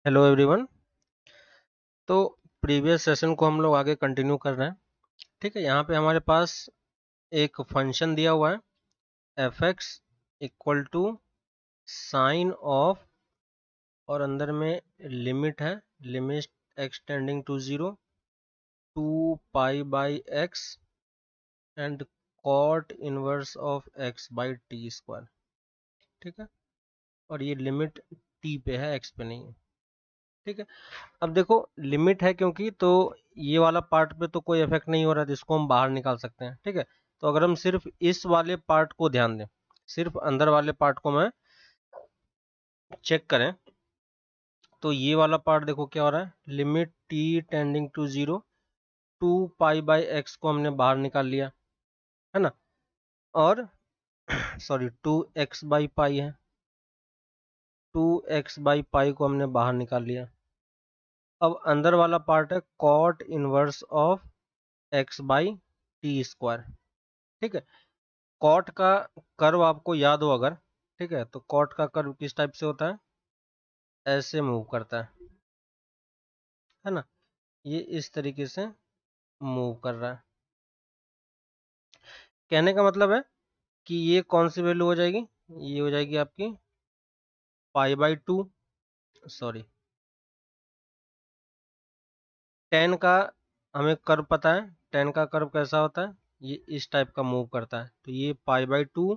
Hello everyone. तो previous session को हम लोग आगे कंटिन्यू कर रहे हैं। ठीक है, यहाँ पे हमारे पास एक फंक्शन दिया हुआ है F X equal to sine of, और अंदर में लिमिट है, limit X tending to 0 to pi by X and cot inverse of x by T square. ठीक है, और ये लिमिट टी पे है, एक्स पे नहीं है। ठीक है, अब देखो लिमिट है क्योंकि, तो ये वाला पार्ट पे तो कोई इफेक्ट नहीं हो रहा है, जिसको हम बाहर निकाल सकते हैं। ठीक है, तो अगर हम सिर्फ इस वाले पार्ट को ध्यान दें, सिर्फ अंदर वाले पार्ट को मैं चेक करें, तो ये वाला पार्ट देखो क्या हो रहा है, limit T tending to 0 to pi by X को हमने बाहर निकाल लिया है ना, और सॉरी 2x बाई पाई है, 2x बाई पाई को हमने बाहर निकाल लिया। अब अंदर वाला पार्ट है cot inverse of x by T square. ठीक है, कॉट का कर्व आपको याद हो अगर, ठीक है, तो कॉट का कर्व किस टाइप से होता है, ऐसे मूव करता है ना, ये इस तरीके से मूव कर रहा है। कहने का मतलब है कि ये कौन सी वैल्यू हो जाएगी, ये हो जाएगी आपकी pi by two, sorry ten का हमें कर्व पता है, टेन का कर्व कैसा होता है, ये इस टाइप का मूव करता है, तो ये पाई बाई टू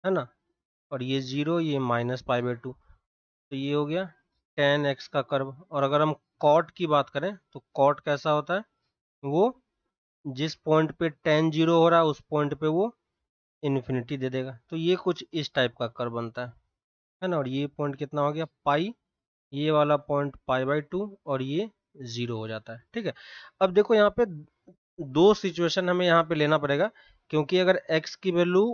है ना, और ये 0, ये माइनस पाई बाई टू, तो ये हो गया टेन एक्स का कर्व। और अगर हम कॉट की बात करें तो कॉट कैसा होता है, वो जिस पॉइंट पे टेन 0 हो रहा है उस पॉइंट पे वो इन्फिनिटी दे देगा, तो ये कुछ इस टाइप का कर्व बनता है ना, और ये पॉइंट कितना हो गया पाई, ये वाला पॉइंट पाई बाई टू, और ये 0 हो जाता है। ठीक है, अब देखो यहाँ पे दो सिचुएशन हमें यहाँ पे लेना पड़ेगा, क्योंकि अगर x की वैल्यू,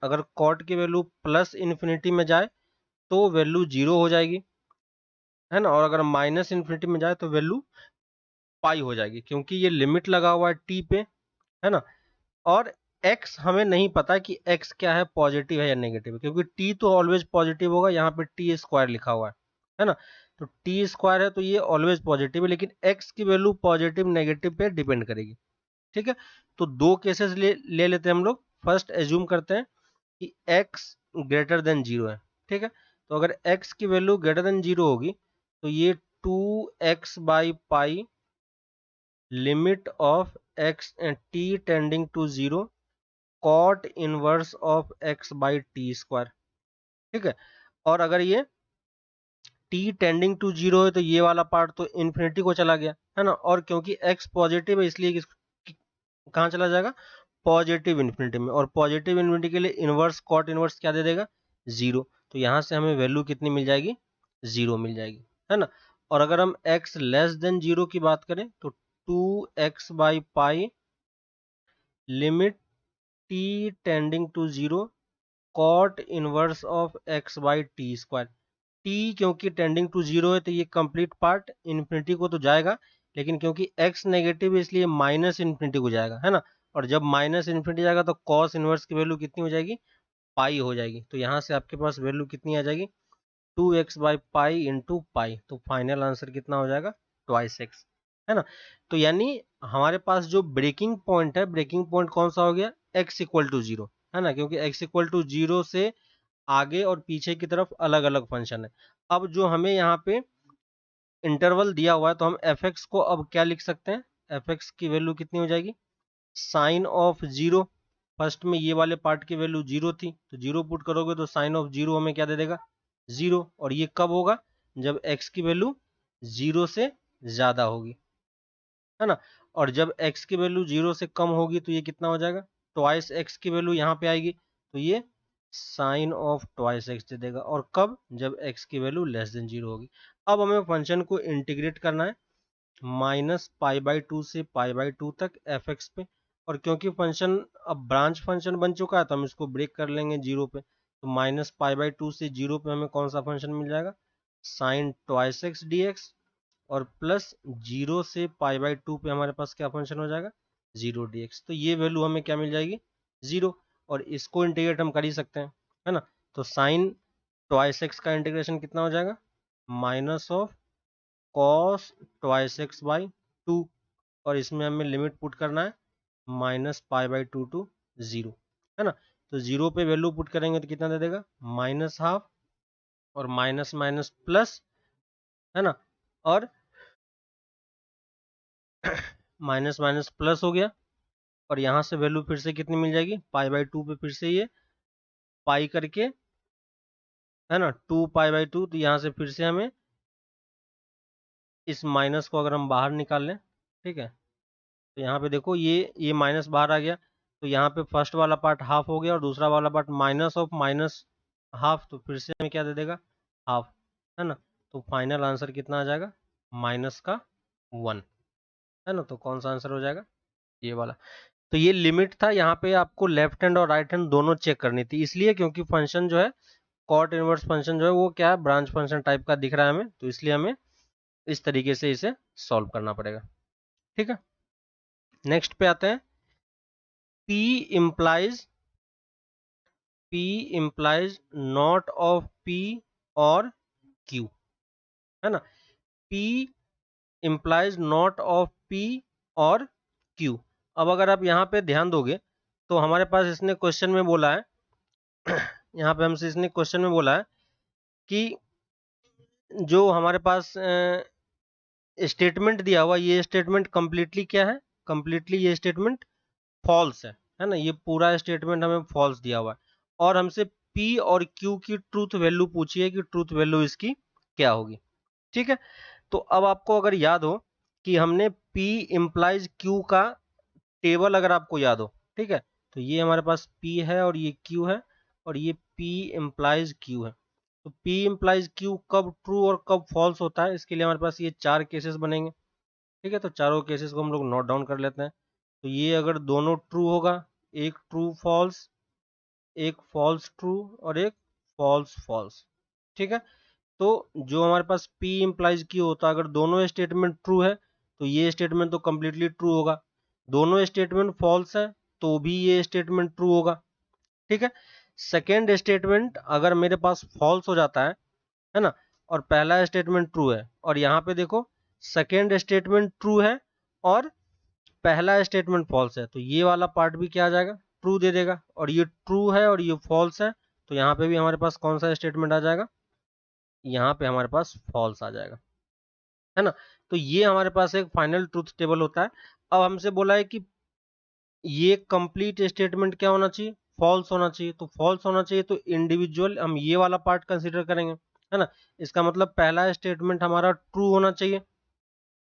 अगर कॉट की वैल्यू प्लस इन्फिनिटी में जाए तो वैल्यू 0 हो जाएगी, है ना, और अगर माइनस इन्फिनिटी में जाए तो वैल्यू पाई हो जाएगी, क्योंकि ये लिमिट लगा हुआ है टी पे, है ना, और x हमें नहीं पता कि x क्या है, पॉजिटिव है या नेगेटिव है, क्योंकि t तो ऑलवेज पॉजिटिव होगा, यहाँ पे टी स्क्वायर लिखा हुआ है ना, तो टी स्क्वायर है तो ये ऑलवेज पॉजिटिव है, लेकिन x की वैल्यू पॉजिटिव नेगेटिव पे डिपेंड करेगी। ठीक है, तो दो केसेस ले लेते हैं हम लोग। फर्स्ट एज्यूम करते हैं कि x ग्रेटर देन 0 है। ठीक है, तो अगर x की वैल्यू ग्रेटर देन 0 होगी तो ये 2x by pi limit of x t tending to 0 cot inverse of x by T square. ठीक है, और अगर ये टी टेंडिंग टू 0 है तो ये वाला पार्ट तो इन्फिनिटी को चला गया, है ना, और क्योंकि x पॉजिटिव है इसलिए कहाँ चला जाएगा, पॉजिटिव इन्फिनिटी में, और पॉजिटिव इन्फिनिटी के लिए इनवर्स कॉट इनवर्स क्या दे देगा, 0, तो यहाँ से हमें वैल्यू कितनी मिल जाएगी, 0 मिल जाएगी, है ना। और अगर हम x लेस देन 0 की बात करें तो 2x by pi limit T tending to 0 cot inverse of x by T square. T क्योंकि टेंडिंग टू 0 है तो ये कंप्लीट पार्ट इन्फिनिटी को तो जाएगा, लेकिन क्योंकि x नेगेटिव है इसलिए माइनस इन्फिनिटी को जाएगा, है ना, और जब माइनस इन्फिनिटी जाएगा तो कॉस इनवर्स की वैल्यू कितनी हो जाएगी, पाई हो जाएगी, तो यहाँ से आपके पास वैल्यू कितनी आ जाएगी, 2x by pi into pi, तो फाइनल आंसर कितना हो जाएगा, ट्वाइस एक्स, है ना। तो यानी हमारे पास जो ब्रेकिंग पॉइंट है, ब्रेकिंग पॉइंट कौन सा हो गया, x इक्वल टू 0, है ना, क्योंकि x इक्वल टू 0 से आगे और पीछे की तरफ अलग अलग फंक्शन है। अब जो हमें यहाँ पे इंटरवल दिया हुआ है तो हम एफ एक्स को अब क्या लिख सकते हैं, एफ एक्स की वैल्यू कितनी हो जाएगी, साइन ऑफ 0, फर्स्ट में ये वाले पार्ट की वैल्यू 0 थी तो 0 पुट करोगे तो साइन ऑफ 0 हमें क्या दे देगा, 0, और ये कब होगा, जब x की वैल्यू 0 से ज्यादा होगी, है ना, और जब x की वैल्यू 0 से कम होगी तो ये कितना हो जाएगा, ट्वाइस x की वैल्यू यहाँ पे आएगी, तो ये साइन ऑफ ट्वाइस एक्स दे देगा, और कब, जब x की वैल्यू लेस देन 0 होगी। अब हमें फंक्शन को इंटीग्रेट करना है माइनस पाई बाई टू से पाई बाई टू तक एफ एक्स पे, और क्योंकि फंक्शन अब ब्रांच फंक्शन बन चुका है तो हम इसको ब्रेक कर लेंगे 0 पे, तो माइनस पाई बाई टू से 0 पे हमें कौन सा फंक्शन मिल जाएगा, sine twice x d x, और प्लस 0 से पाई बाई टू पे हमारे पास क्या फंक्शन हो जाएगा, 0 डी एक्स, तो ये वैल्यू हमें क्या मिल जाएगी, 0, और इसको इंटीग्रेट हम कर ही सकते हैं, है ना, तो साइन ट्वाइस एक्स का इंटीग्रेशन कितना हो जाएगा, minus of cos twice x by 2, और इसमें हमें लिमिट पुट करना है माइनस पाई बाई 2 टू 0, है ना। तो 0 पे वैल्यू पुट करेंगे तो कितना दे देगा, माइनस हाफ, और माइनस माइनस प्लस, है ना, और माइनस माइनस प्लस हो गया, और यहाँ से वैल्यू फिर से कितनी मिल जाएगी, पाई बाई 2 पे फिर से ये पाई करके, है ना, 2 पाई बाई 2, तो यहाँ से फिर से हमें इस माइनस को अगर हम बाहर निकाल लें, ठीक है, तो यहाँ पे देखो ये माइनस बाहर आ गया, तो यहाँ पे फर्स्ट वाला पार्ट हाफ हो गया और दूसरा वाला part minus of minus half, तो फिर से हमें क्या दे देगा, हाफ, है ना। तो फाइनल आंसर कितना आ जाएगा, माइनस का 1, है ना। तो कौन सा आंसर हो जाएगा, ये वाला। तो ये लिमिट था, यहाँ पे आपको लेफ्ट हैंड और राइट हैंड दोनों चेक करनी थी, इसलिए क्योंकि फंक्शन जो है कॉट इनवर्स फंक्शन जो है वो क्या है, ब्रांच फंक्शन टाइप का दिख रहा है हमें, तो इसलिए हमें इस तरीके से इसे सॉल्व करना पड़ेगा, ठीक है। नेक्स्ट पे आते हैं, P implies not of P और Q, है ना। P implies not of P और Q। अब अगर आप यहाँ पे ध्यान दोगे तो हमारे पास इसने क्वेश्चन में बोला है यहाँ पे हमसे इसने क्वेश्चन में बोला है कि जो हमारे पास स्टेटमेंट दिया हुआ, ये स्टेटमेंट कंप्लीटली क्या है, कंप्लीटली ये स्टेटमेंट फॉल्स है ना, ये पूरा स्टेटमेंट हमें फॉल्स दिया हुआ है, और हमसे P और Q की ट्रूथ वैल्यू पूछी है कि ट्रूथ वैल्यू इसकी क्या होगी, ठीक है। तो अब आपको अगर याद हो कि हमने P इम्प्लाइज Q का टेबल अगर आपको याद हो, ठीक है, तो ये हमारे पास P है और ये Q है, और ये P इम्प्लाइज Q है। तो P इम्प्लाइज Q कब ट्रू और कब फॉल्स होता है, इसके लिए हमारे पास ये 4 केसेस बनेंगे, ठीक है। तो चारों केसेस को हम लोग नोट डाउन कर लेते हैं। तो ये अगर दोनों ट्रू होगा, एक ट्रू फॉल्स, एक फॉल्स ट्रू और एक फॉल्स फॉल्स, ठीक है। तो जो हमारे पास P इम्प्लाइज Q होता है, अगर दोनों स्टेटमेंट ट्रू है तो ये स्टेटमेंट तो कंप्लीटली ट्रू होगा, दोनों स्टेटमेंट फॉल्स है तो भी ये स्टेटमेंट ट्रू होगा, ठीक है। सेकेंड स्टेटमेंट अगर मेरे पास फॉल्स हो जाता है ना, और पहला स्टेटमेंट ट्रू है, और यहाँ पे देखो सेकेंड स्टेटमेंट ट्रू है और पहला स्टेटमेंट फॉल्स है, तो ये वाला पार्ट भी क्या आ जाएगा, ट्रू दे देगा, और ये ट्रू है और ये फॉल्स है, तो यहाँ पे भी हमारे पास कौन सा स्टेटमेंट आ जाएगा, यहाँ पे हमारे पास फॉल्स आ जाएगा, है ना। तो ये हमारे पास एक फाइनल ट्रूथ टेबल होता है। अब हमसे बोला है कि ये कंप्लीट स्टेटमेंट क्या होना चाहिए, फॉल्स होना चाहिए, तो फॉल्स होना चाहिए तो इंडिविजुअल हम ये वाला पार्ट कंसीडर करेंगे, है ना। इसका मतलब पहला स्टेटमेंट हमारा ट्रू होना चाहिए,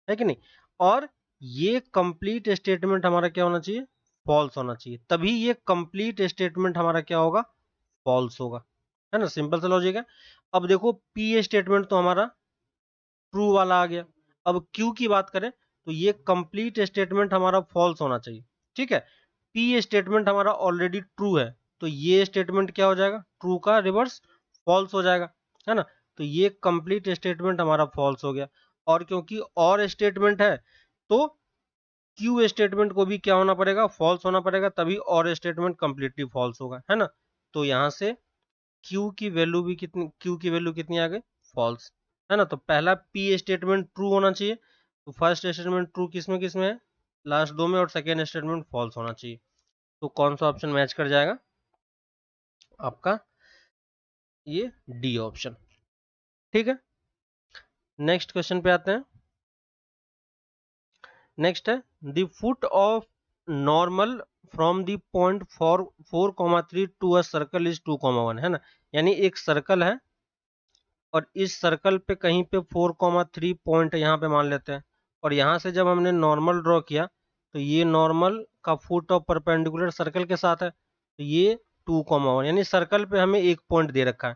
है कि नहीं, और ये कंप्लीट स्टेटमेंट हमारा क्या होना चाहिए, फॉल्स होना चाहिए, तभी ये कंप्लीट स्टेटमेंट हमारा क्या होगा, फॉल्स होगा, है ना। सिंपल सा लॉजिक है। अब देखो पी स्टेटमेंट तो हमारा ट्रू वाला आ गया, अब क्यू की बात करें तो ये कंप्लीट स्टेटमेंट हमारा फॉल्स होना चाहिए, ठीक है। पी स्टेटमेंट हमारा ऑलरेडी ट्रू है, तो ये स्टेटमेंट क्या हो जाएगा, ट्रू का रिवर्स फॉल्स हो जाएगा, है ना। तो ये कंप्लीट स्टेटमेंट हमारा फॉल्स हो गया, और क्योंकि और स्टेटमेंट है तो क्यू स्टेटमेंट को भी क्या होना पड़ेगा, फॉल्स होना पड़ेगा, तभी और स्टेटमेंट कंप्लीटली फॉल्स होगा, है ना। तो यहाँ से क्यू की वैल्यू भी कितनी, क्यू की वैल्यू कितनी आ गई, फॉल्स, है ना। तो पहला पी स्टेटमेंट ट्रू होना चाहिए, तो फर्स्ट स्टेटमेंट ट्रू किसमें है, लास्ट दो में, और सेकेंड स्टेटमेंट फॉल्स होना चाहिए। तो कौन सा ऑप्शन मैच कर जाएगा आपका, ये डी ऑप्शन, ठीक है। नेक्स्ट क्वेश्चन पे आते हैं। नेक्स्ट है the foot of normal from the point 4,3 to a circle is 2,1, है ना। यानी एक सर्कल है और इस सर्कल पे कहीं पे 4,3 पॉइंट यहाँ पे मान लेते हैं, और यहाँ से जब हमने नॉर्मल ड्रॉ किया तो ये नॉर्मल का फुट ऑफ परपेंडिकुलर सर्कल के साथ है, तो ये 2,1, यानी सर्कल पे हमें एक पॉइंट दे रखा है,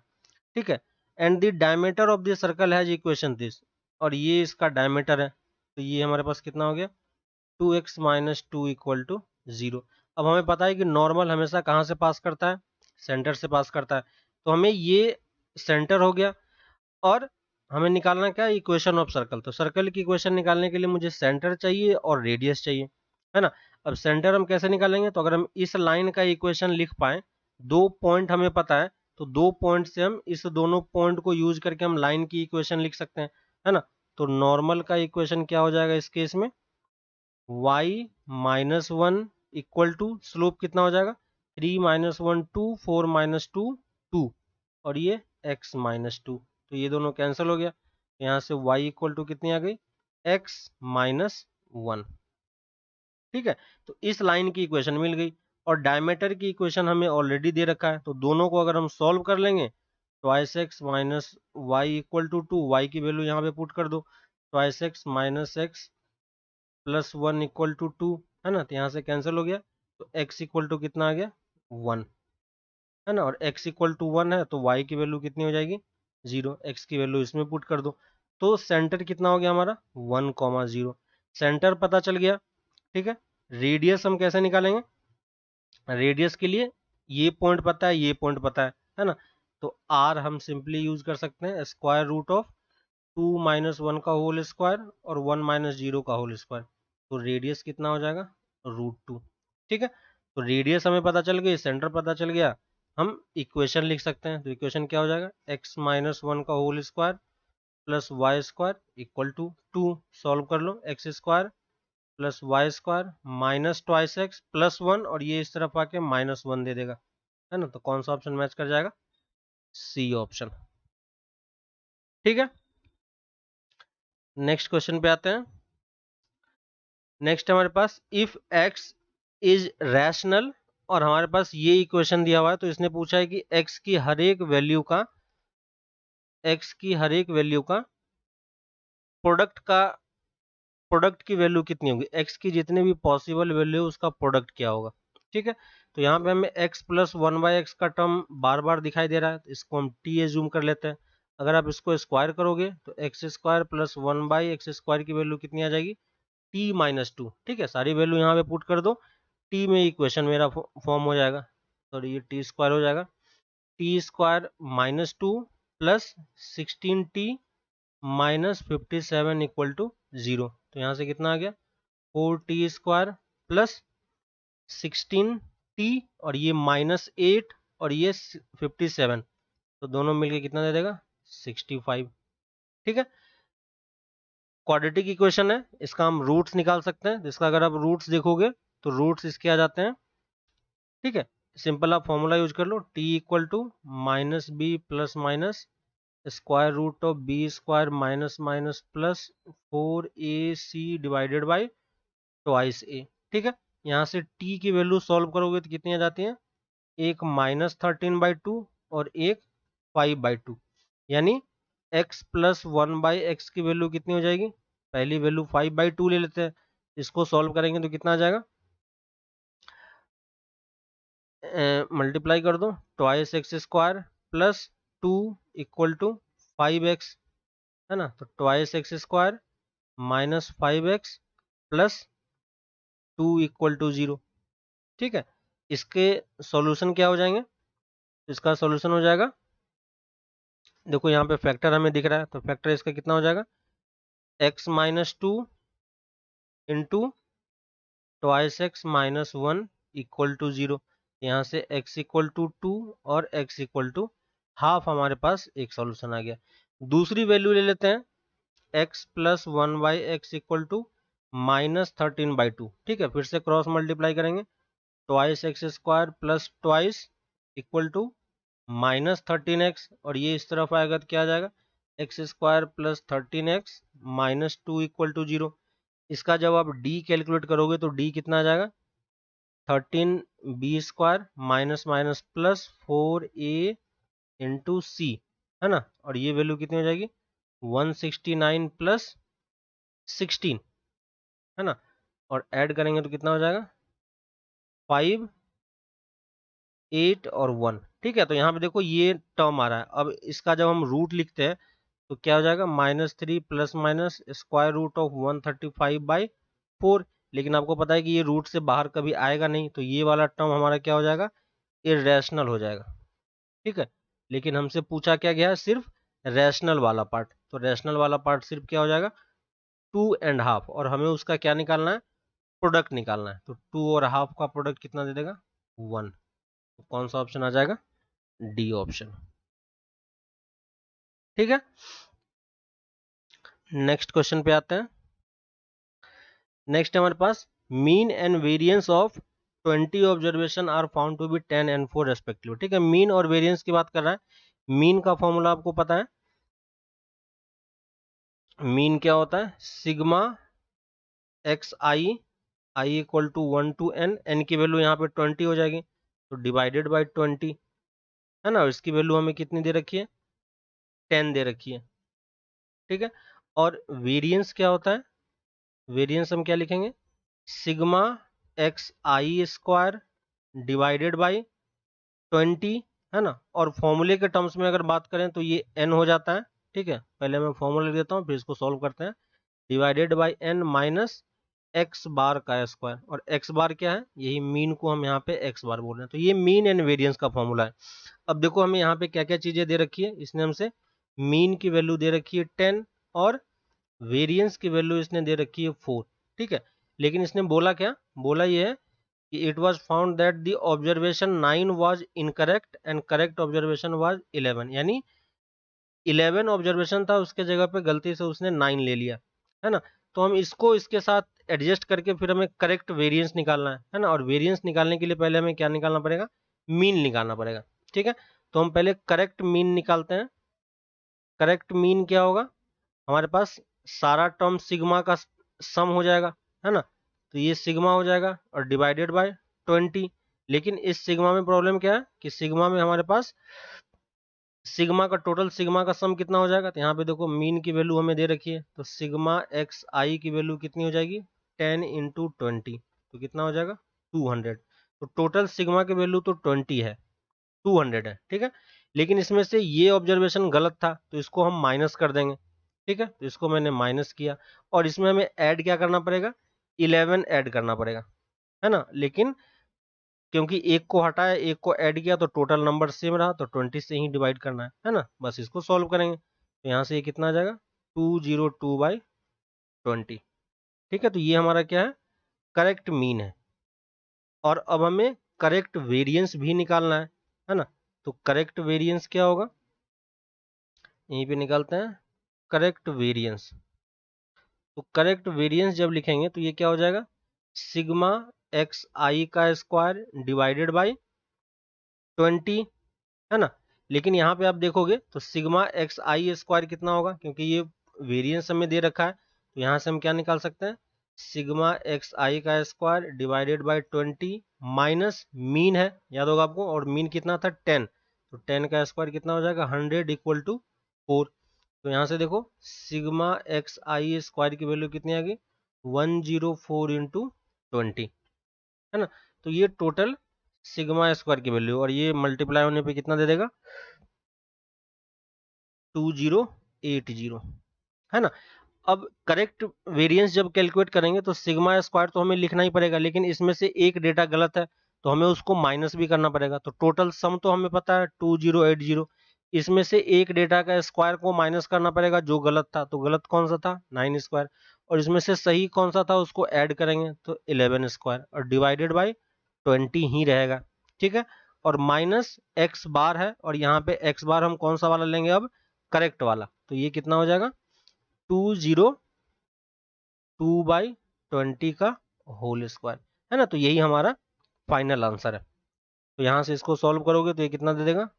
ठीक है। And the diameter of the circle has equation this, और ये इसका डायमीटर है, तो ये हमारे पास कितना हो गया, 2x माइनस 2 इक्वल टू 0। अब हमें पता है कि नॉर्मल हमेशा कहाँ से पास करता है, सेंटर से पास करता है, तो हमें ये सेंटर हो गया, और हमें निकालना क्या है, इक्वेशन ऑफ सर्कल। तो सर्कल की इक्वेशन निकालने के लिए मुझे सेंटर चाहिए और रेडियस चाहिए, है ना। अब सेंटर हम कैसे निकालेंगे, तो अगर हम इस लाइन का इक्वेशन लिख पाए, दो पॉइंट हमें पता है, तो 2 पॉइंट से हम इस दोनों पॉइंट को यूज करके हम लाइन की इक्वेशन लिख सकते हैं, है ना। तो नॉर्मल का इक्वेशन क्या हो जाएगा इस केस में, y minus 1 equal to slope कितना हो जाएगा 3 माइनस 1 2 4 माइनस 2 2 और ये x माइनस 2, तो ये दोनों कैंसिल हो गया। यहाँ से y इक्वल टू कितनी आ गई x माइनस 1। ठीक है, तो इस लाइन की इक्वेशन मिल गई और डायमीटर की इक्वेशन हमें ऑलरेडी दे रखा है, तो दोनों को अगर हम सॉल्व कर लेंगे twice x minus y equal to 2, y की वैल्यू यहाँ पे पुट कर दो, twice x minus x plus 1 equal to 2, है ना, तो यहाँ से कैंसिल हो गया, तो x इक्वल टू कितना आ गया 1, है ना, और x इक्वल टू 1 है तो y की वैल्यू कितनी हो जाएगी 0, x की वैल्यू इसमें पुट कर दो, तो सेंटर कितना हो गया हमारा 1,0, सेंटर पता चल गया। ठीक है, रेडियस हम कैसे निकालेंगे, रेडियस के लिए ये पॉइंट पता है, ये पॉइंट पता है ना, तो r हम सिंपली यूज कर सकते हैं स्क्वायर रूट ऑफ 2 माइनस 1 का होल स्क्वायर और 1 माइनस 0 का होल स्क्वायर, तो रेडियस कितना हो जाएगा √2। ठीक है, तो रेडियस हमें पता चल गई, सेंटर पता चल गया, हम इक्वेशन लिख सकते हैं, तो इक्वेशन क्या हो जाएगा x माइनस 1 का whole square plus Y square equal to 2, solve कर लो, X square plus Y square minus twice X plus 1 और ये इस तरफ आके माइनस 1 दे देगा, है ना, तो कौन सा ऑप्शन मैच कर जाएगा, सी ऑप्शन। ठीक है, नेक्स्ट क्वेश्चन पे आते हैं। नेक्स्ट हमारे पास इफ x इज रैशनल और हमारे पास ये इक्वेशन दिया हुआ है, तो इसने पूछा है कि x की हर एक वैल्यू का प्रोडक्ट की वैल्यू कितनी होगी, x की जितने भी पॉसिबल वैल्यू उसका प्रोडक्ट क्या होगा। ठीक है, तो यहाँ पे हमें x प्लस 1/x का टर्म बार बार दिखाई दे रहा है, तो इसको हम t एज्यूम कर लेते हैं। अगर आप इसको स्क्वायर करोगे तो x square plus 1/x square की वैल्यू कितनी आ जाएगी t माइनस 2। ठीक है, सारी वैल्यू यहाँ पे पुट कर दो, t में इक्वेशन मेरा फॉर्म हो जाएगा, तो ये t स्क्वायर हो जाएगा, t square minus 2 plus 16t minus 57 equal to 0, तो यहाँ से कितना आ गया 4t स्क्वायर प्लस 16t और ये माइनस 8 और ये 57, तो दोनों मिलके कितना दे देगा 65। ठीक है, क्वाड्रेटिक इक्वेशन है, इसका हम रूट्स निकाल सकते हैं, जिसका अगर आप रूट्स देखोगे तो रूट्स इसके आ जाते हैं। ठीक है, सिंपल आप फॉर्मूला यूज कर लो, t equal to minus b plus minus square root of b square minus minus plus 4ac divided by twice a। ठीक है, यहाँ से t की वैल्यू सॉल्व करोगे तो कितनी आ जाती है, एक माइनस 13/2 और एक 5/2, यानी x प्लस 1/x की वैल्यू कितनी हो जाएगी, पहली वैल्यू 5/2 ले लेते हैं, इसको सॉल्व करेंगे तो कितना आ जाएगा, मल्टीप्लाई कर दो, twice x square plus 2 equal to 5x, है ना, तो twice x square minus 5x plus 2 equal to 0। ठीक है, इसके सॉल्यूशन क्या हो जाएंगे, इसका सॉल्यूशन हो जाएगा, देखो यहाँ पे फैक्टर हमें दिख रहा है, तो फैक्टर इसका कितना हो जाएगा x minus 2 into twice x minus 1 equal to 0, यहाँ से x इक्वल टू 2 और x इक्वल टू हाफ, हमारे पास एक सॉल्यूशन आ गया। दूसरी वैल्यू ले लेते हैं x plus 1/x equal to minus 13/2। ठीक है, फिर से क्रॉस मल्टीप्लाई करेंगे, twice x square plus twice equal to minus 13x और ये इस तरफ आएगा तो क्या आ जाएगा x square plus 13x minus 2 equal to 0। इसका जब आप d कैलकुलेट करोगे तो d कितना आ जाएगा 13b square minus minus plus 4a into C, है ना, और ये वैल्यू कितनी हो जाएगी 169 प्लस 16, है ना, और ऐड करेंगे तो कितना हो जाएगा 5 8 और 1। ठीक है, तो यहाँ पे देखो ये टर्म आ रहा है, अब इसका जब हम रूट लिखते हैं तो क्या हो जाएगा -3 plus minus square root of 135/4, लेकिन आपको पता है कि ये रूट से बाहर कभी आएगा नहीं, तो ये वाला टर्म हमारा क्या हो जाएगा इरेशनल हो जाएगा। ठीक है, लेकिन हमसे पूछा क्या गया सिर्फ रैशनल वाला पार्ट, तो रैशनल वाला पार्ट सिर्फ क्या हो जाएगा 2.5 और हमें उसका क्या निकालना है प्रोडक्ट निकालना है, तो 2 और हाफ का प्रोडक्ट कितना दे देगा 1, तो कौन सा ऑप्शन आ जाएगा डी ऑप्शन। ठीक है, नेक्स्ट क्वेश्चन पे आते हैं। नेक्स्ट है हमारे पास mean and variance of 20 observation are found to be 10 and 4 respective. ठीक है, मीन और वेरिएंस की बात कर रहा है। मीन का फॉर्मूला आपको पता है, मीन क्या होता है, sigma x i, i equal to 1 to n, n की वैल्यू यहाँ पे 20 हो जाएगी, तो डिवाइडेड बाई 20, है ना। इसकी वैल्यू हमें कितनी दे रखी है, 10 दे रखी है। ठीक है, और वेरिएंस क्या होता है, वेरिएंस हम क्या लिखेंगे, sigma x I square divided by 20, है ना। और फॉर्मूले के टर्म्स में अगर बात करें तो ये n हो जाता है। ठीक है, पहले मैं फॉर्मूला लिख देता हूँ, फिर इसको सॉल्व करते हैं। Divided by n minus X bar का स्क्वायर, और एक्स बार क्या है, यही मीन को हम यहाँ पे एक्स बार बोल रहे हैं। तो ये मीन एंड वेरिएंस का फॉर्मूला है। अब देखो हमें यहाँ पे क्या क्या चीजें दे रखी है, इसने हमसे मीन की वैल्यू दे रखी है 10 और वेरिएंस की वैल्यू इसने दे रखी है 4। ठीक है, लेकिन इसने बोला क्या, बोला ये है कि it was found that the observation 9 was incorrect and correct observation was 11, यानी 11 ऑब्जर्वेशन था, उसके जगह पे गलती से उसने 9 ले लिया, है ना। तो हम इसको इसके साथ एडजस्ट करके फिर हमें करेक्ट वेरिएंस निकालना है ना। और वेरिएंस निकालने के लिए पहले हमें क्या निकालना पड़ेगा, मीन निकालना पड़ेगा। ठीक है, तो हम पहले करेक्ट मीन निकालते हैं। करेक्ट मीन क्या होगा, हमारे पास सारा टर्म सिग्मा का सम हो जाएगा, है ना। तो ये सिग्मा हो जाएगा और डिवाइडेड बाय 20। लेकिन इस सिग्मा में प्रॉब्लम क्या है कि सिग्मा में हमारे पास सिग्मा का टोटल सिग्मा का सम कितना हो जाएगा, तो यहाँ पे देखो मीन की वैल्यू हमें दे रखी है, तो सिग्मा एक्स आई की वैल्यू कितनी हो जाएगी, 10 इंटू 20, तो कितना हो जाएगा 200। तो टोटल सिग्मा की वैल्यू तो 20 है, 200 है। ठीक है, लेकिन इसमें से ये ऑब्जर्वेशन गलत था, तो इसको हम माइनस कर देंगे। ठीक है, तो इसको मैंने माइनस किया, और इसमें हमें ऐड क्या करना पड़ेगा, 11 ऐड करना पड़ेगा, है ना। लेकिन क्योंकि एक को हटाया एक को ऐड किया तो टोटल नंबर सेम रहा, तो 20 से ही डिवाइड करना है ना। बस इसको सॉल्व करेंगे, तो यहाँ से ये कितना आ जाएगा, 202/20। ठीक है, तो ये हमारा क्या है, करेक्ट मीन है। और अब हमें करेक्ट वेरिएंस भी निकालना है ना। तो करेक्ट वेरिएंस क्या होगा, यहीं पे निकालते हैं करेक्ट वेरिएंस। तो करेक्ट वेरिएंस जब लिखेंगे तो ये क्या हो जाएगा, सिग्मा एक्स आई का स्क्वायर डिवाइडेड बाई 20, है ना। लेकिन यहाँ पे आप देखोगे तो सिग्मा एक्स आई स्क्वायर कितना होगा, क्योंकि ये वेरिएंस हमें दे रखा है, तो यहाँ से हम क्या निकाल सकते हैं, सिग्मा एक्स आई का square divided by 20 minus mean है, याद होगा आपको, और मीन कितना था 10, तो 10 का स्क्वायर कितना हो जाएगा 100 इक्वल टू 4। तो यहाँ से देखो सिग्मा एक्स आई स्क्वायर की वैल्यू कितनी आ गई, 104 इंटू 20, है ना। तो ये टोटल सिग्मा स्क्वायर की वैल्यू, और ये मल्टीप्लाई होने पे कितना दे देगा, 2080, है ना। अब करेक्ट वेरिएंस जब कैलकुलेट करेंगे तो सिग्मा स्क्वायर तो हमें लिखना ही पड़ेगा, लेकिन इसमें से एक डेटा गलत है तो हमें उसको माइनस भी करना पड़ेगा। तो टोटल सम तो हमें पता है 2080, इसमें से एक डेटा का स्क्वायर को माइनस करना पड़ेगा जो गलत था, तो गलत कौन सा था 9 स्क्वायर, और इसमें से सही कौन सा था उसको ऐड करेंगे तो 11 स्क्वायर, और डिवाइडेड बाई 20 ही रहेगा। ठीक है, और माइनस एक्स बार है, और यहाँ पे एक्स बार हम कौन सा वाला लेंगे अब, करेक्ट वाला, तो ये कितना हो जाएगा 202/20 का होल स्क्वायर, है ना। तो यही हमारा फाइनल आंसर है। तो यहाँ से इसको सॉल्व करोगे तो ये कितना दे देगा,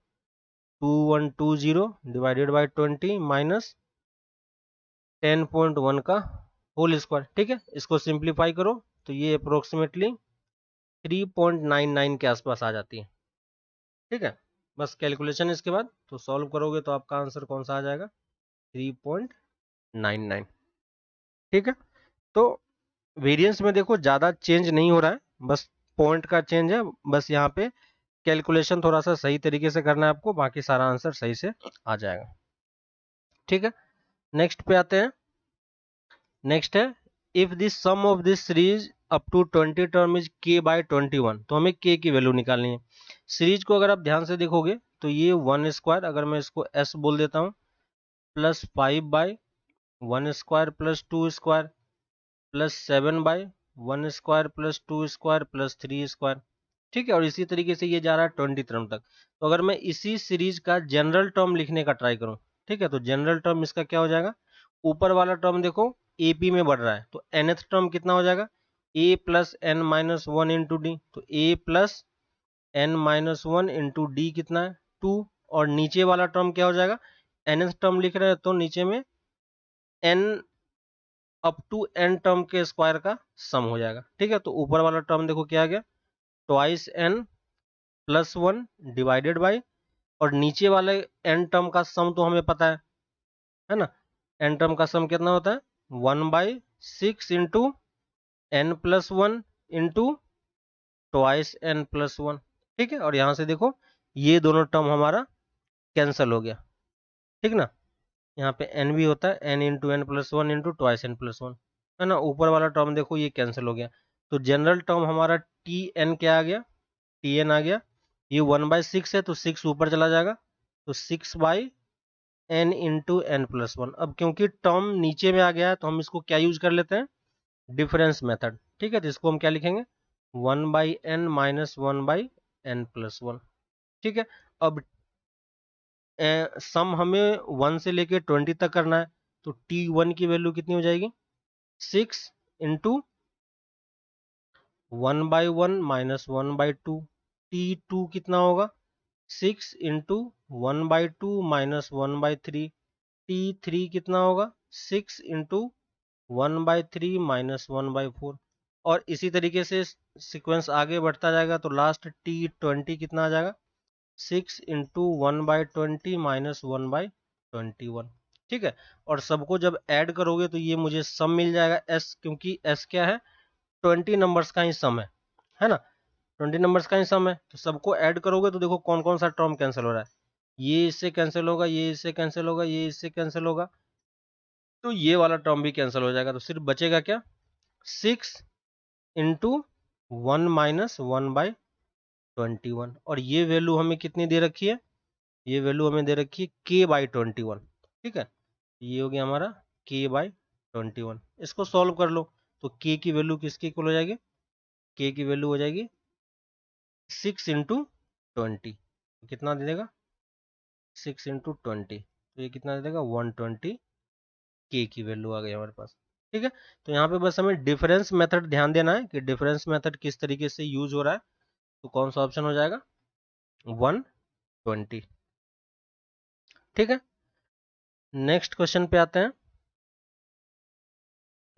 2120 डिवाइडेड बाई 20 माइनस 10.1 का होल स्क्वायर। ठीक है, इसको सिंप्लीफाई करो तो ये अप्रोक्सीमेटली 3.99 के आसपास आ जाती है। ठीक है, बस कैलकुलेशन इसके बाद तो सॉल्व करोगे तो आपका आंसर कौन सा आ जाएगा, 3.99। ठीक है, तो वेरिएंस में देखो ज़्यादा चेंज नहीं हो रहा है, बस पॉइंट का चेंज है। बस यहाँ पे कैलकुलेशन थोड़ा सा सही तरीके से करना है आपको, बाकी सारा आंसर सही से आ जाएगा। ठीक है, नेक्स्ट पे आते हैं। नेक्स्ट है if this sum of this series up to 20 term is k/21, तो हमें k की वैल्यू निकालनी है। सीरीज को अगर आप ध्यान से देखोगे तो ये 1 स्क्वायर, अगर मैं इसको s बोल देता हूँ, plus 5/1 square plus 2 square plus 7/1 square plus 2 square plus 3 square, ठीक है, और इसी तरीके से ये जा रहा है 20 टर्म तक। तो अगर मैं इसी सीरीज का जनरल टर्म लिखने का ट्राई करूं, ठीक है, तो जनरल टर्म इसका क्या हो जाएगा, ऊपर वाला टर्म देखो AP में बढ़ रहा है, तो nth टर्म कितना हो जाएगा, a plus n minus one into d, तो a plus n minus one into d कितना है 2, और नीचे वाला टर्म क्या हो जाएगा, nth टर्म लिख रहे हैं तो नीचे में n up to n term के स्क्वायर का सम हो जाएगा। ठीक है, तो ऊपर वाला टर्म देखो क्या आ गया, twice n plus one divided by, और नीचे वाले n टर्म का सम तो हमें पता है ना, n टर्म का सम कितना होता है 1/6 into n plus one into twice n plus one. ठीक है, और यहां से देखो ये दोनों टर्म हमारा कैंसिल हो गया, ठीक ना, यहाँ पे n भी होता है n into n plus one into twice n plus one, है ना, ऊपर वाला टर्म देखो ये कैंसिल हो गया, तो जनरल टर्म हमारा tn क्या आ गया, tn आ गया, ये 1/6 है तो 6 ऊपर चला जाएगा, तो 6/n into n plus one. अब क्योंकि टर्म नीचे में आ गया है तो हम इसको क्या यूज कर लेते हैं, डिफरेंस मेथड। ठीक है, तो इसको हम क्या लिखेंगे, 1/n minus 1/n plus one. ठीक है, अब सम हमें 1 से लेके 20 तक करना है, तो t1 की वैल्यू कितनी हो जाएगी, 6 इंटू 1/1 माइनस 1/2, t2 कितना होगा 6 इंटू 1/2 माइनस 1/3, t3 कितना होगा 6 इंटू 1/3 माइनस 1/4, और इसी तरीके से सीक्वेंस आगे बढ़ता जाएगा, तो लास्ट t20 कितना आ जाएगा 6 इंटू 1/20 माइनस 1/21। ठीक है, और सबको जब ऐड करोगे तो ये मुझे सम मिल जाएगा s, क्योंकि s क्या है 20 नंबर्स का ही सम है ना, 20 नंबर्स का ही सम है, तो सबको ऐड करोगे तो देखो कौन कौन सा टर्म कैंसिल हो रहा है, ये इससे कैंसिल होगा, ये इससे कैंसिल होगा, ये इससे कैंसिल होगा, तो ये वाला टर्म भी कैंसिल हो जाएगा, तो सिर्फ बचेगा क्या 6 इंटू 1 माइनस 1/21, और ये वैल्यू हमें कितनी दे रखी है, ये वैल्यू हमें दे रखी है k/21। ठीक है, ये हो गया हमारा k/21, इसको सॉल्व कर लो, तो k की वैल्यू किसकी इक्वल हो जाएगी, k की वैल्यू हो जाएगी 6 इंटू 20, कितना दे देगा 6 इंटू 20, तो ये कितना दे देगा 120 k की वैल्यू आ गई हमारे पास। ठीक है, तो यहाँ पे बस हमें डिफरेंस मेथड ध्यान देना है कि डिफरेंस मेथड किस तरीके से यूज हो रहा है, तो कौन सा ऑप्शन हो जाएगा 120। ठीक है, नेक्स्ट क्वेश्चन पे आते हैं।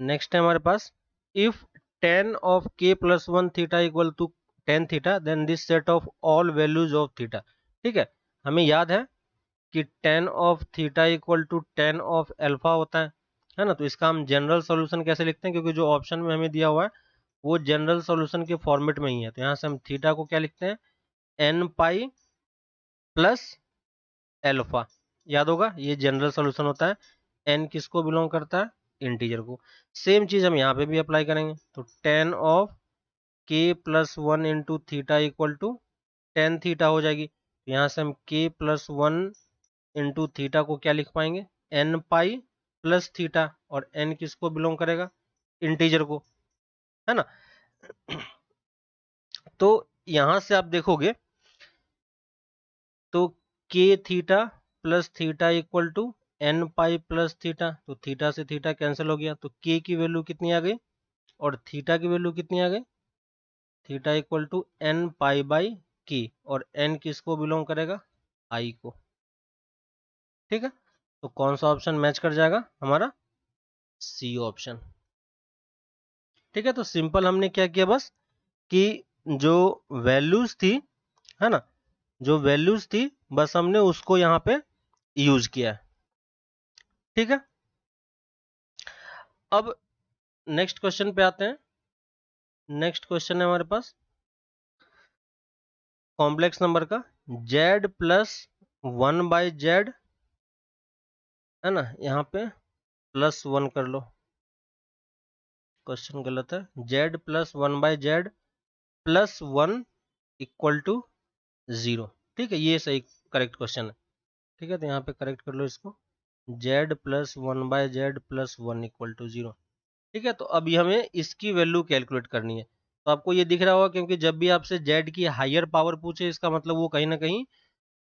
नेक्स्ट है हमारे पास, if tan of k plus one theta equal to tan theta then this set of all values of theta. ठीक है, हमें याद है कि tan of theta equal to tan of alpha होता है ना, तो इसका हम जनरल सॉल्यूशन कैसे लिखते हैं, क्योंकि जो ऑप्शन में हमें दिया हुआ है वो जनरल सॉल्यूशन के फॉर्मेट में ही है, तो यहाँ से हम थीटा को क्या लिखते हैं n पाई प्लस एल्फा, याद होगा ये जनरल सॉल्यूशन होता है, n किसको बिलोंग करता है इंटीजर को। सेम चीज हम यहाँ पे भी अप्लाई करेंगे, तो tan of k plus one into theta equal to tan theta हो जाएगी, यहाँ से हम k plus one into theta को क्या लिख पाएंगे n पाई प्लस थीटा, और n किसको बिलोंग करेगा इंटीजर को, है ना। तो यहां से आप देखोगे तो k theta plus theta equal to n pi plus theta, तो थीटा से थीटा कैंसिल हो गया, तो k की वैल्यू कितनी आ गई और थीटा की वैल्यू कितनी आ गई, theta equal to n pi by k, और n किसको बिलोंग करेगा i को। ठीक है, तो कौन सा ऑप्शन मैच कर जाएगा हमारा सी ऑप्शन। ठीक है, तो सिंपल हमने क्या किया बस कि जो वैल्यूज थी, है ना, जो वैल्यूज थी बस हमने उसको यहाँ पे यूज किया है। ठीक है, अब नेक्स्ट क्वेश्चन पे आते हैं। नेक्स्ट क्वेश्चन है हमारे पास कॉम्प्लेक्स नंबर का, z प्लस 1/z, है ना, यहाँ पे प्लस 1 कर लो, क्वेश्चन गलत है, z plus 1/z plus 1 equal to 0। ठीक है, ये सही करेक्ट क्वेश्चन है। ठीक है, तो यहाँ पे करेक्ट कर लो इसको, z plus 1/z plus 1 equal to 0। ठीक है, तो अभी हमें इसकी वैल्यू कैलकुलेट करनी है, तो आपको ये दिख रहा होगा, क्योंकि जब भी आपसे जेड की हायर पावर पूछे इसका मतलब वो कहीं ना कहीं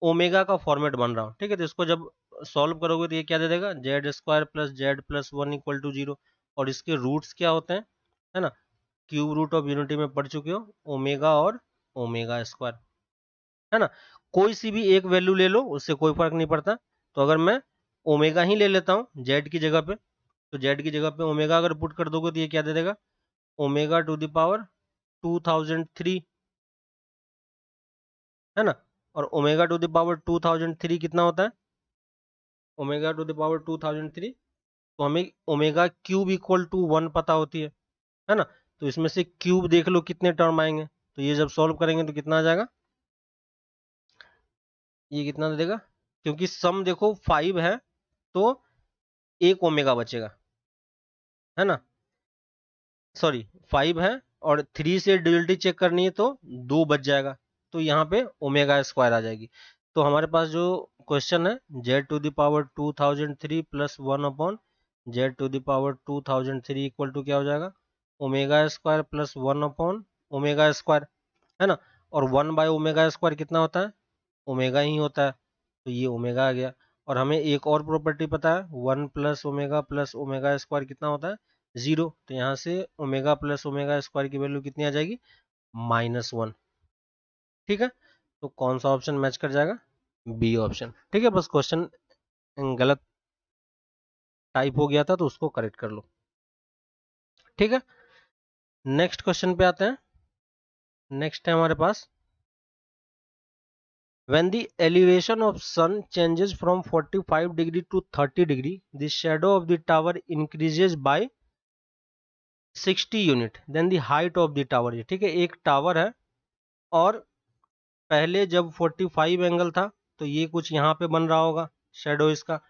ओमेगा का फॉर्मेट बन रहा हो। ठीक है, तो इसको जब सॉल्व करोगे तो ये क्या दे देगा, z square plus z plus 1 equal to 0। और इसके रूट्स क्या होते हैं, है ना, क्यूब रूट ऑफ यूनिटी में पढ़ चुके हो, ओमेगा और ओमेगा स्क्वायर, है ना। कोई सी भी एक वैल्यू ले लो, उससे कोई फर्क नहीं पड़ता। तो अगर मैं ओमेगा ही ले लेता हूँ जेड की जगह पे, तो जेड की जगह पे ओमेगा अगर पुट कर दोगे तो ये क्या दे देगा, ओमेगा टू द पावर 2003, है ना। और ओमेगा टू द पावर 2003 कितना होता है, ओमेगा टू द पावर 2003, तो हमें ओमेगा क्यूब इक्वल टू 1 पता होती है ना। तो इसमें से क्यूब देख लो कितने टर्म आएंगे, तो ये जब सॉल्व करेंगे तो कितना आ जाएगा, ये कितना दे देगा, क्योंकि सम देखो 5 है तो एक ओमेगा बचेगा, है ना, सॉरी 5 है और 3 से ड्यूअलिटी चेक करनी है तो 2 बच जाएगा, तो यहाँ पे ओमेगा स्क्वायर आ जाएगी। तो हमारे पास जो क्वेश्चन है, z to the power 2003 plus 1 upon z to the power 2003 equal to क्या हो जाएगा, omega square plus 1 upon omega square, है ना। और 1 बाय ओमेगा स्क्वायर कितना होता है, ओमेगा ही होता है, तो ये ओमेगा आ गया। और हमें एक और प्रॉपर्टी पता है, 1 प्लस ओमेगा स्क्वायर कितना होता है, 0। तो यहाँ से ओमेगा प्लस ओमेगा स्क्वायर की वैल्यू कितनी आ जाएगी, -1। ठीक है, तो कौन सा ऑप्शन मैच कर जाएगा, बी ऑप्शन। ठीक है, बस क्वेश्चन गलत टाइप हो गया था तो उसको करेक्ट कर लो। ठीक है, नेक्स्ट क्वेश्चन पे आते हैं। नेक्स्ट है हमारे पास, when the elevation of sun changes from 45 degree to 30 degree, the shadow of the tower increases by 60 unit, then the height of the tower. ठीक है, एक टावर है और पहले जब 45 एंगल था तो ये कुछ यहाँ पे बन रहा होगा शेडो इसका,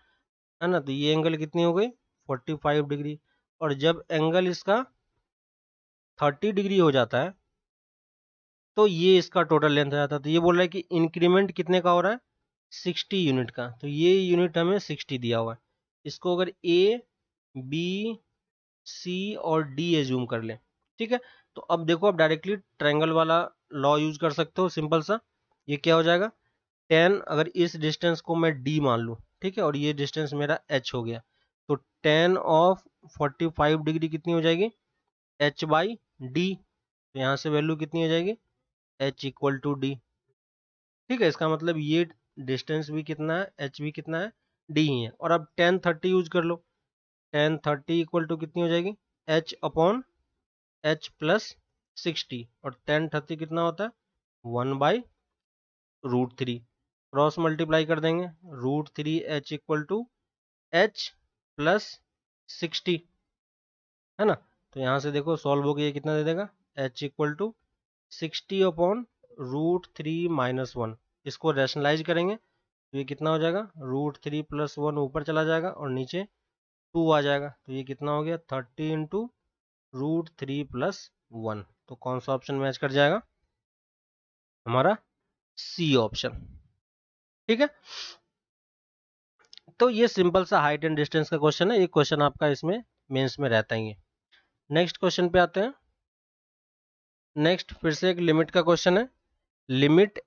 है ना। तो ये एंगल कितनी हो गई, 45 डिग्री। और जब एंगल इसका 30 डिग्री हो जाता है तो ये इसका टोटल लेंथ हो जाता है। तो ये बोल रहा है कि इंक्रीमेंट कितने का हो रहा है, 60 यूनिट का। तो ये यूनिट हमें 60 दिया हुआ है। इसको अगर ए बी सी और डी एज्यूम कर लें, ठीक है, तो अब देखो आप डायरेक्टली ट्रायंगल वाला लॉ यूज कर सकते हो, सिंपल सा। ये क्या हो जाएगा, 10, अगर इस डिस्टेंस को मैं डी मान लूँ, ठीक है, और ये डिस्टेंस मेरा एच हो गया, तो 10 ऑफ 45 डिग्री कितनी हो जाएगी, एच बाई डी। तो यहाँ से वैल्यू कितनी हो जाएगी, एच इक्वल टू डी। ठीक है, इसका मतलब ये डिस्टेंस भी कितना है, एच भी कितना है, डी ही है। और अब 10 30 यूज कर लो, 10 30 इक्वल टू कितनी हो जाएगी, एच अपॉन एच प्लस 60। और 10 30 कितना होता है, 1/√3। क्रॉस मल्टीप्लाई कर देंगे, √3h equal to H plus 60, है ना। तो यहाँ से देखो सॉल्व हो गया, कितना दे देगा, h इक्वल टू 60 अपॉन √3 - 1। इसको रैशनलाइज करेंगे तो ये कितना हो जाएगा, √3 + 1 ऊपर चला जाएगा और नीचे 2 आ जाएगा। तो ये कितना हो गया, 30 इंटू √3 + 1। तो कौन सा ऑप्शन मैच कर जाएगा, हमारा सी ऑप्शन। ठीक है, तो ये सिंपल सा हाइट एंड डिस्टेंस का क्वेश्चन है। एक क्वेश्चन आपका इसमें मेंस में रहता ही है। नेक्स्ट क्वेश्चन पे आते हैं। नेक्स्ट फिर से एक लिमिट का क्वेश्चन है। Limit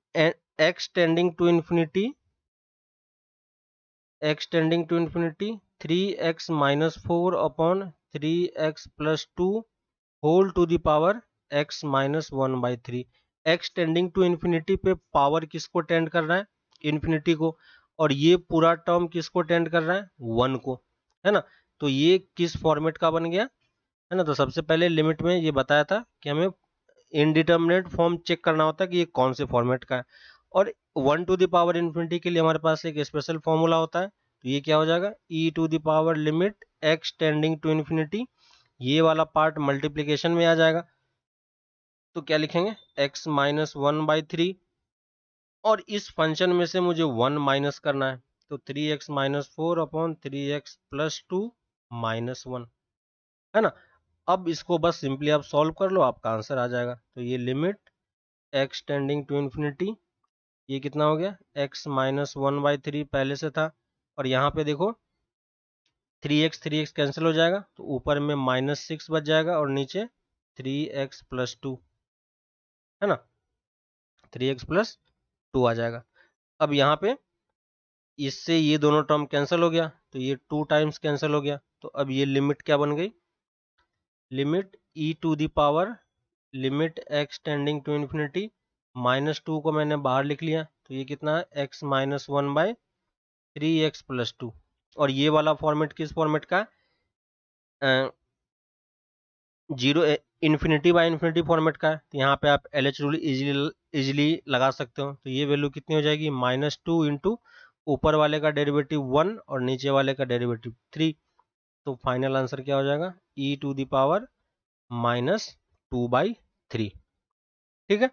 x tending to infinity 3x - 4 upon 3x + 2 whole to the power x - 1/3। x tending to infinity पे पावर किसको टेंड कर रहा है, इन्फिनिटी को। और ये पूरा टर्म किसको टेंड कर रहा है, 1 को, है ना। तो ये किस फॉर्मेट का बन गया, है ना। तो सबसे पहले लिमिट में ये बताया था कि हमें इनडिटर्मिनेट फॉर्म चेक करना होता है कि ये कौन से फॉर्मेट का है। और 1 टू द पावर इन्फिनिटी के लिए हमारे पास एक स्पेशल फॉर्मूला होता है। तो ये क्या हो जाएगा, e to the power limit x tending to infinity, ये वाला पार्ट मल्टीप्लीकेशन में आ जाएगा। तो क्या लिखेंगे, x - 1/3। और इस फंक्शन में से मुझे 1 माइनस करना है, तो 3x - 4 अपॉन 3x + 2 -1, है ना। अब इसको बस सिंपली आप सॉल्व कर लो, आपका आंसर आ जाएगा। तो ये limit x tending to infinity, ये कितना हो गया, x - 1/3 पहले से था। और यहाँ पे देखो 3x कैंसिल हो जाएगा, तो ऊपर में -6 बच जाएगा और नीचे 3x + 2। है ना, 3x प्लस 2 आ जाएगा। अब यहाँ पे इससे ये दोनों टर्म कैंसिल हो गया, तो ये 2 टाइम्स कैंसिल हो गया, तो अब ये लिमिट क्या बन गई, limit e to the power limit x tending to infinity -2 को मैंने बाहर लिख लिया, तो ये कितना है x माइनस 1/3x प्लस 2। और ये वाला फॉर्मेट किस फॉर्मेट का, zero infinity by infinity format का है, तो यहाँ पे आप LH रूल इजिली लगा सकते हो। तो ये वैल्यू कितनी हो जाएगी, -2 इंटू ऊपर वाले का डेरिवेटिव 1 और नीचे वाले का डेरिवेटिव 3। तो फाइनल आंसर क्या हो जाएगा, e टू द पावर -2/3। ठीक है,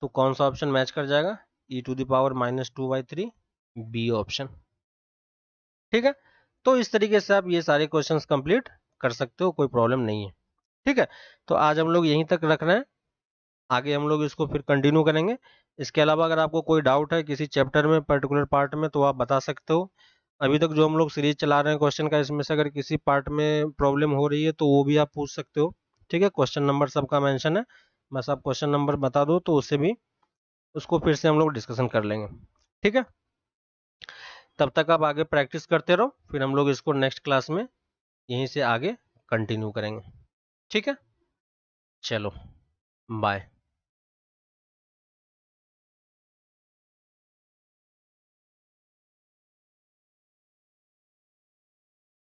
तो कौन सा ऑप्शन मैच कर जाएगा, e to the power -2/3, b option. ठीक है, तो इस तरीके से आप ये सारे क्वेश्चंस कंप्लीट कर सकते हो, कोई प्रॉब्लम नहीं है। ठीक है, तो आज हम लोग यहीं तक रख रहे हैं, आगे हम लोग इसको फिर कंटिन्यू करेंगे। इसके अलावा अगर आपको कोई डाउट है किसी चैप्टर में पर्टिकुलर पार्ट में तो आप बता सकते हो। अभी तक जो हम लोग सीरीज चला रहे हैं क्वेश्चन का, इसमें से अगर किसी पार्ट में प्रॉब्लम हो रही है तो वो भी आप पूछ सकते हो। ठीक है, क्वेश्चन नंबर सबका मेंशन है, बस आप क्वेश्चन नंबर बता दो तो उससे भी उसको फिर से हम लोग डिस्कशन कर लेंगे। ठीक है, तब तक आप आगे प्रैक्टिस करते रहो, फिर हम लोग इसको नेक्स्ट क्लास में यहीं से आगे कंटिन्यू करेंगे। ठीक है, चलो बाय।